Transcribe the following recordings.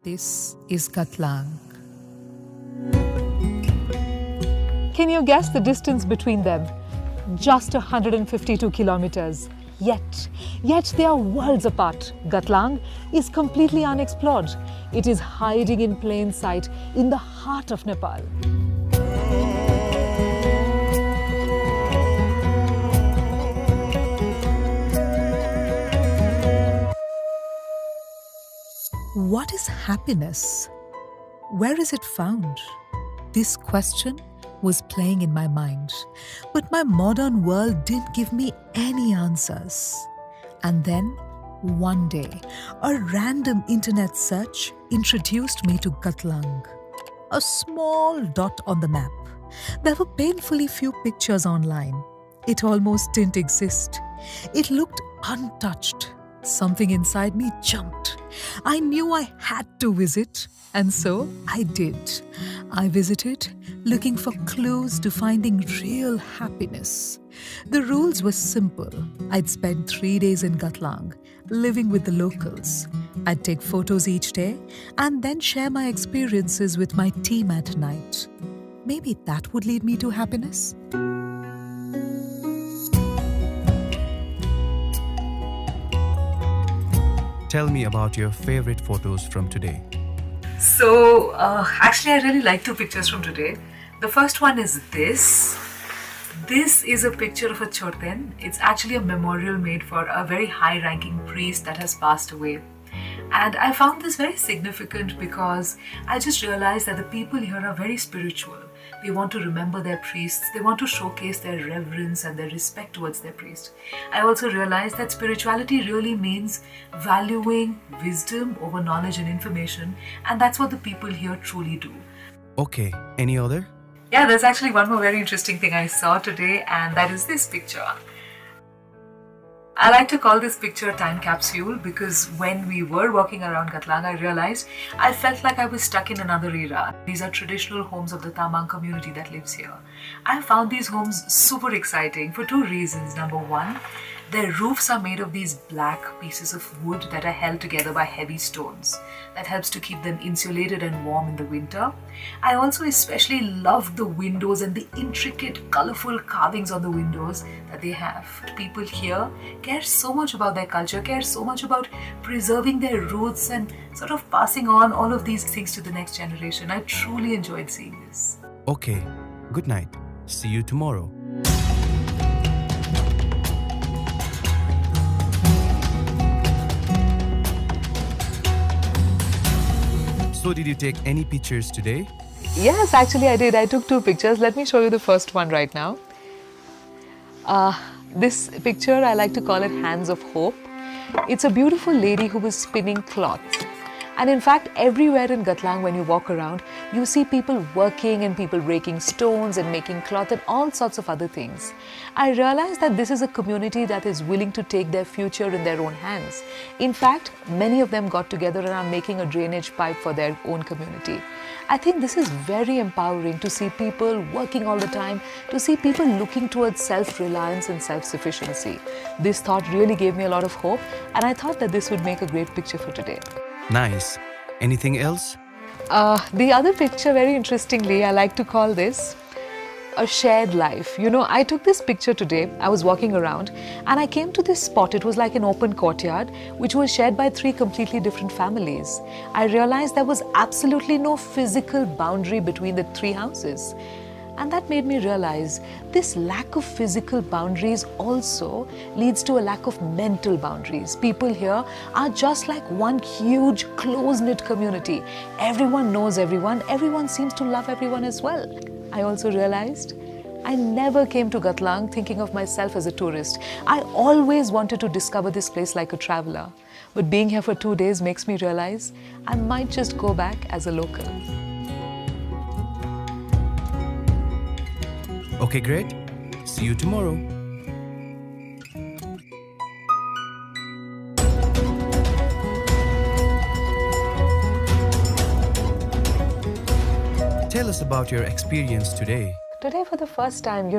This is Gatlang. Can you guess the distance between them? Just 152 kilometers. Yet they are worlds apart. Gatlang is completely unexplored. It is hiding in plain sight in the heart of Nepal. What is happiness? Where is it found? This question was playing in my mind, but my modern world didn't give me any answers. And then, one day, a random internet search introduced me to Gatlang, a small dot on the map. There were painfully few pictures online. It almost didn't exist. It looked untouched. Something inside me jumped. I knew I had to visit, and so I did. I visited, looking for clues to finding real happiness. The rules were simple. I'd spend 3 days in Gatlang, living with the locals. I'd take photos each day and then share my experiences with my team at night. Maybe that would lead me to happiness. Tell me about your favorite photos from today. So, actually I really like two pictures from today. The first one is this. This is a picture of a choten. It's actually a memorial made for a very high-ranking priest that has passed away. And I found this very significant because I just realized that the people here are very spiritual. They want to remember their priests. They want to showcase their reverence and their respect towards their priest. I also realized that spirituality really means valuing wisdom over knowledge and information, and that's what the people here truly do. Okay, any other? Yeah, there's actually one more very interesting thing I saw today, and that is this picture. I like to call this picture a time capsule because when we were walking around Gatlang, I realized I felt like I was stuck in another era. These are traditional homes of the Tamang community that lives here. I found these homes super exciting for two reasons. Number one, their roofs are made of these black pieces of wood that are held together by heavy stones. That helps to keep them insulated and warm in the winter. I also especially love the windows and the intricate, colorful carvings on the windows that they have. People here care so much about their culture, care so much about preserving their roots and sort of passing on all of these things to the next generation. I truly enjoyed seeing this. Okay, good night. See you tomorrow. So did you take any pictures today? Yes, actually I did. I took two pictures. Let me show you the first one right now. This picture, I like to call it Hands of Hope. It's a beautiful lady who was spinning cloth. And in fact, everywhere in Gatlang, when you walk around, you see people working and people breaking stones and making cloth and all sorts of other things. I realized that this is a community that is willing to take their future in their own hands. In fact, many of them got together and are making a drainage pipe for their own community. I think this is very empowering to see people working all the time, to see people looking towards self-reliance and self-sufficiency. This thought really gave me a lot of hope, and I thought that this would make a great picture for today. Nice. Anything else? The other picture, very interestingly, I like to call this a shared life. You know, I took this picture today. I was walking around and I came to this spot. It was like an open courtyard which was shared by three completely different families. I realized there was absolutely no physical boundary between the three houses. And that made me realize this lack of physical boundaries also leads to a lack of mental boundaries. People here are just like one huge close-knit community. Everyone knows everyone. Everyone seems to love everyone as well. I also realized I never came to Gatlang thinking of myself as a tourist. I always wanted to discover this place like a traveler. But being here for 2 days makes me realize I might just go back as a local. Okay, great. See you tomorrow. Tell us about your experience today. Today, for the first time,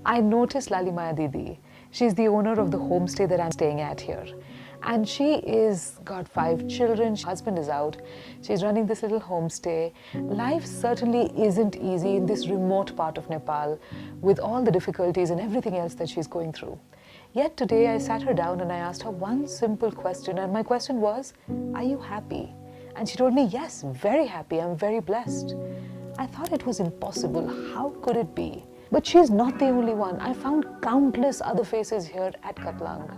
I noticed Lalimaya Didi. She's the owner of the homestay that I'm staying at here. And she is got 5 children, her husband is out, she's running this little homestay. Life certainly isn't easy in this remote part of Nepal with all the difficulties and everything else that she's going through. Yet today I sat her down and I asked her one simple question, and my question was, are you happy? And she told me, yes, very happy, I'm very blessed. I thought it was impossible. How could it be? But she's not the only one. I found countless other faces here at Gatlang.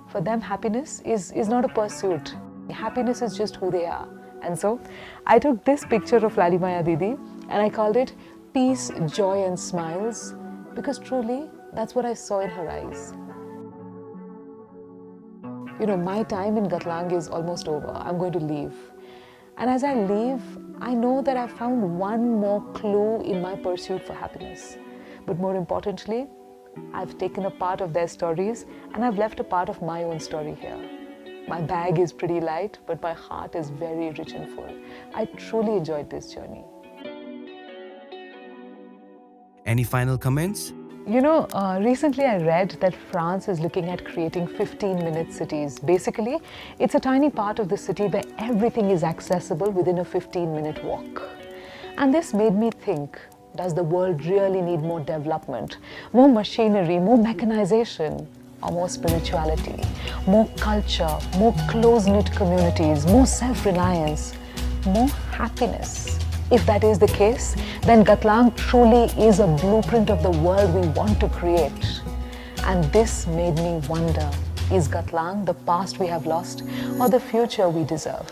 For them, happiness is not a pursuit. Happiness is just who they are. And so, I took this picture of Ladimaya Didi and I called it Peace, Joy and Smiles, because truly, that's what I saw in her eyes. You know, my time in Gatlang is almost over. I'm going to leave. And as I leave, I know that I've found one more clue in my pursuit for happiness. But more importantly, I've taken a part of their stories and I've left a part of my own story here. My bag is pretty light, but my heart is very rich and full. I truly enjoyed this journey. Any final comments? You know, recently I read that France is looking at creating 15-minute cities. Basically, it's a tiny part of the city where everything is accessible within a 15-minute walk. And this made me think, does the world really need more development, more machinery, more mechanization, or more spirituality, more culture, more close-knit communities, more self-reliance, more happiness? If that is the case, then Gatlang truly is a blueprint of the world we want to create. And this made me wonder, is Gatlang the past we have lost or the future we deserve?